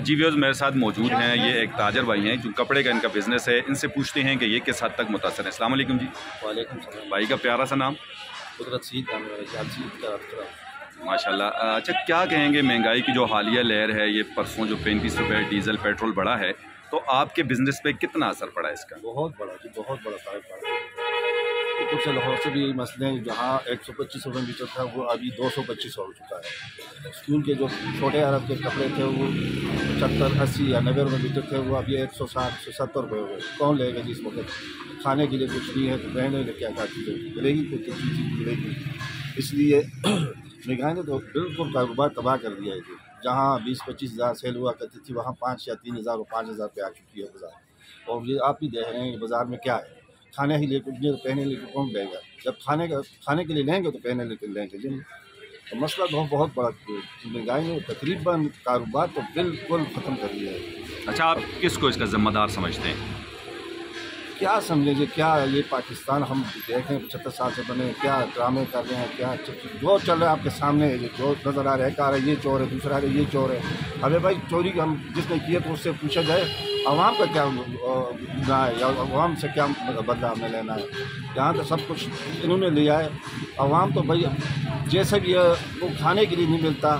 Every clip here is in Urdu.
جی ویوز میرے ساتھ موجود ہیں، یہ ایک تاجر بھائی ہیں جو کپڑے کا ان کا بزنس ہے، ان سے پوچھتے ہیں کہ یہ کس حد تک متاثر ہے۔ السلام علیکم جی۔ وعلیکم السلام۔ بھائی کا پیارا سا نام؟ قدرت سید نام ہے، سید کا ماشاء اللہ۔ اچھا کیا کہیں گے مہنگائی کی جو حالیہ لہر ہے، یہ پرسوں جو 35 روپے ڈیزل پیٹرول بڑھا ہے، تو آپ کے بزنس پہ کتنا اثر پڑا ہے اس کا؟ بہت بڑا جی، بہت بڑا فرق پڑا۔ اوپر سے لاہور سے بھی یہی مسئلے ہیں، جہاں 125 روپے میٹر تھا وہ ابھی 225 ہو چکا ہے۔ اسکول کے جو چھوٹے عرب کے کپڑے تھے وہ 75 80 یا 90 روپے میٹر تھے، وہ ابھی 160 170 روپے ہو گئے۔ کون لے گا جس وقت کھانے کے لیے کچھ نہیں ہے تو رہنے کے کیا چیزیں ملے گی، کوئی چیز ملے گی۔ اس لیے مہنگائی نے تو بالکل کاروبار تباہ کر دیا ہے۔ جہاں 20-25 ہزار سیل ہوا کرتی تھی، وہاں 5 یا 3 ہزار اور 5 ہزار پہ آ چکی ہے بازار۔ اور یہ آپ بھی دیکھ رہے ہیں بازار میں کیا ہے، کھانے ہی لے کے پہنے لے کے کون لے گا؟ جب کھانے کے لیے لیں گے تو پہنے لے کے لیں گے۔ تو مسئلہ بہت بڑا، مہنگائی نے تقریباً کاروبار کو بالکل ختم کر دیا ہے۔ اچھا آپ کس کو اس کا ذمہ دار سمجھتے ہیں؟ کیا سمجھیں گے؟ کیا یہ پاکستان ہم دیکھ رہے ہیں 75 سال سے بنے، کیا ڈرامے کر رہے ہیں، کیا جو چل رہا ہے آپ کے سامنے ہے، جو نظر آ رہا ہے، ایک آ رہا ہے یہ چور ہے، دوسرا آ رہا ہے یہ چور ہے۔ ابھی بھائی چوری ہم جس نے کی ہے تو اس سے پوچھا جائے عوام کا کیا گناہ ہے، یا عوام سے کیا بدلہ ہمیں لینا ہے؟ یہاں تو سب کچھ انہوں نے لیا ہے۔ عوام تو بھائی جیسے بھی وہ کھانے کے لیے نہیں ملتا،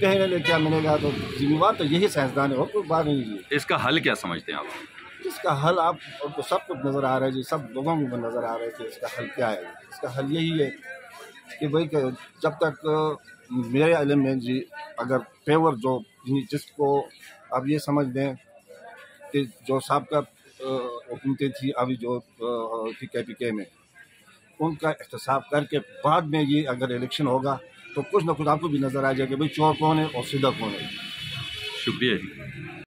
کہنے لے کیا ملے گا، تو ذمہ وار تو یہی سائنسدان ہے اور کوئی بات نہیں ہے۔ اس کا حل کیا سمجھتے ہیں آپ؟ اس کا حل آپ کو سب کچھ نظر آ رہا ہے جی، سب لوگوں کو نظر آ رہا ہے کہ اس کا حل کیا ہے۔ اس کا حل یہی ہے کہ بھائی کہ جب تک میرے علم میں جی، اگر پیور جو جس کو آپ یہ سمجھ لیں کہ جو سابقہ حکومتیں تھیں ابھی جو پی کے میں، ان کا احتساب کر کے بعد میں یہ اگر الیکشن ہوگا تو کچھ نہ کچھ آپ کو بھی نظر آ جائے کہ بھائی چور کون ہے اور سیدھا کون ہے۔ شکریہ جی۔